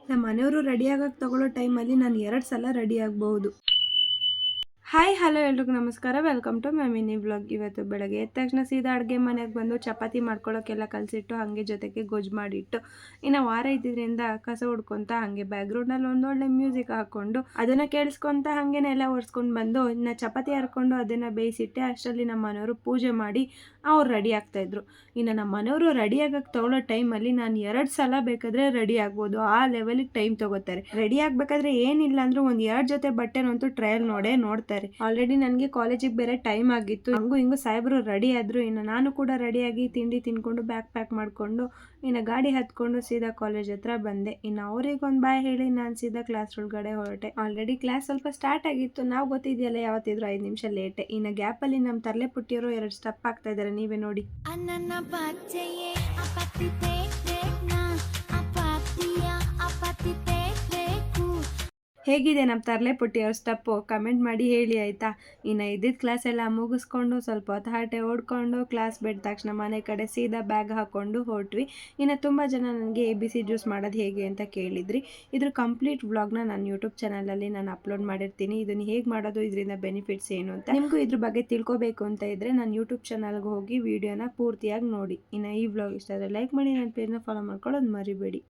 ನಮ್ಮ ಮನೆಯವರು ರೆಡಿ ಆಗಕ್ಕೆ ತಗೊಳ್ಳೋ ಟೈಮಲ್ಲಿ ನಾನು 2 ಸಲ ರೆಡಿ ಆಗಬಹುದು. ಹಾಯ್ ಹಲೋ ಎಲ್ರಿಗೂ ನಮಸ್ಕಾರ, welcome to my mini vlog. ಇವತ್ತು ಬೆಳಗ್ಗೆ ಎದ್ದ ತಕ್ಷಣ ಸೀದಾ ಅಡುಗೆ ಮನೆಗೆ ಬಂದು ಚಪಾತಿ ಮಾಡ್ಕೊಳ್ಳೋಕ್ಕೆಲ್ಲ ಕಲಸಿಟ್ಟು ಹಾಗೆ ಜೊತೆಗೆ ಗೊಜ್ಜು ಮಾಡಿಟ್ಟು ಇನ್ನು ವಾರ ಇದ್ದಿದ್ದರಿಂದ ಕಸ ಹೊಡ್ಕೊತ ಹಾಗೆ ಬ್ಯಾಕ್ಗ್ರೌಂಡಲ್ಲಿ ಒಂದೊಳ್ಳೆ ಮ್ಯೂಸಿಕ್ ಹಾಕ್ಕೊಂಡು ಅದನ್ನು ಕೇಳಿಸ್ಕೊತ ಹಾಗೇನೆ ಎಲ್ಲ ಒರೆಸ್ಕೊಂಡು ಬಂದು ಇನ್ನು ಚಪಾತಿ ಹರ್ಕೊಂಡು ಅದನ್ನು ಬೇಯಿಸಿಟ್ಟೆ. ಅಷ್ಟರಲ್ಲಿ ನಮ್ಮ ಮನೆಯವರು ಪೂಜೆ ಮಾಡಿ ಅವ್ರು ರೆಡಿ ಆಗ್ತಾಯಿದ್ರು. ಇನ್ನು ನಮ್ಮ ಮನೆಯವರು ರೆಡಿ ಆಗಕ್ಕೆ ತಗೊಳ್ಳೋ ಟೈಮಲ್ಲಿ ನಾನು 2 ಸಲ ಬೇಕಾದರೆ ರೆಡಿ ಆಗ್ಬೋದು, ಆ ಲೆವೆಲಿಗೆ ಟೈಮ್ ತೊಗೋತಾರೆ. ರೆಡಿ ಆಗಬೇಕಾದ್ರೆ ಏನಿಲ್ಲ ಅಂದರೂ ಒಂದು 2 ಜೊತೆ ಬಟ್ಟೆನಂತೂ ಟ್ರಯಲ್ ನೋಡ್ತಾರೆ. ಆಲ್ರೆಡಿ ನನಗೆ ಕಾಲೇಜಿಗೆ ಬೇರೆ ಟೈಮ್ ಆಗಿತ್ತು. ಹಂಗೂ ಹಿಂಗೂ ಸಾಹೇಬರು ರೆಡಿ ಆದ್ರು. ಇನ್ನು ನಾನು ಕೂಡ ರೆಡಿಯಾಗಿ ತಿಂಡಿ ತಿನ್ಕೊಂಡು ಬ್ಯಾಗ್ ಪ್ಯಾಕ್ ಮಾಡಿಕೊಂಡು ಇನ್ನು ಗಾಡಿ ಹತ್ಕೊಂಡು ಸೀದಾ ಕಾಲೇಜ್ ಹತ್ರ ಬಂದೆ. ಇನ್ನು ಅವ್ರಿಗೊಂದು ಬಾಯ್ ಹೇಳಿ ನಾನು ಸೀದಾ ಕ್ಲಾಸ್ ಒಳಗಡೆ ಹೊರಟೆ. ಆಲ್ರೆಡಿ ಕ್ಲಾಸ್ ಸ್ವಲ್ಪ ಸ್ಟಾರ್ಟ್ ಆಗಿತ್ತು. ನಾವು ಗೊತ್ತಿದೆಯಲ್ಲ ಯಾವತ್ತಿದ್ರು 5 ನಿಮಿಷ ಲೇಟೆ. ಇನ್ನು ಗ್ಯಾಪಲ್ಲಿ ನಮ್ಮ ತರಲೆ ಪುಟ್ಟಿಯವರು 2 ಸ್ಟೆಪ್ ಆಗ್ತಾ ಇದ್ದಾರೆ, ನೀವೇ ನೋಡಿ. ಹೇಗಿದೆ ನಮ್ಮ ತರಲೆ ಪುಟ್ಟಿಯವ್ರ ಸ್ಟೆಪ್ಪು ಕಮೆಂಟ್ ಮಾಡಿ ಹೇಳಿ ಆಯಿತಾ. ಇನ್ನು ಇದ್ದಿದ್ದು ಕ್ಲಾಸ್ ಎಲ್ಲ ಮುಗಿಸ್ಕೊಂಡು ಸ್ವಲ್ಪ ಹೊತ್ತು ಹರಟೆ ಓಡ್ಕೊಂಡು ಕ್ಲಾಸ್ ಬಿಟ್ಟ ತಕ್ಷಣ ಮನೆ ಕಡೆ ಸೀದಾ ಬ್ಯಾಗ್ ಹಾಕ್ಕೊಂಡು ಹೊರಟ್ವಿ. ಇನ್ನು ತುಂಬ ಜನ ನನಗೆ ABC ಜ್ಯೂಸ್ ಮಾಡೋದು ಹೇಗೆ ಅಂತ ಕೇಳಿದ್ರಿ. ಇದ್ರ ಕಂಪ್ಲೀಟ್ ವ್ಲಾಗ್ನ ನಾನು ಯೂಟ್ಯೂಬ್ ಚಾನಲಲ್ಲಿ ನಾನು ಅಪ್ಲೋಡ್ ಮಾಡಿರ್ತೀನಿ. ಇದನ್ನು ಹೇಗೆ ಮಾಡೋದು, ಇದರಿಂದ ಬೆನಿಫಿಟ್ಸ್ ಏನು ಅಂತ ನಿಮಗೂ ಇದ್ರ ಬಗ್ಗೆ ತಿಳ್ಕೊಬೇಕು ಅಂತ ಇದ್ದರೆ ನಾನು ಯೂಟ್ಯೂಬ್ ಚಾನಲ್ಗೆ ಹೋಗಿ ವಿಡಿಯೋನ ಪೂರ್ತಿಯಾಗಿ ನೋಡಿ. ಇನ್ನು ಈ ವ್ಲಾಗ್ ಇಷ್ಟ ಆದರೆ ಲೈಕ್ ಮಾಡಿ, ನನ್ನ ಪೇಜ್ನ ಫಾಲೋ ಮಾಡ್ಕೊಳ್ಳೋದು ಮರಿಬೇಡಿ.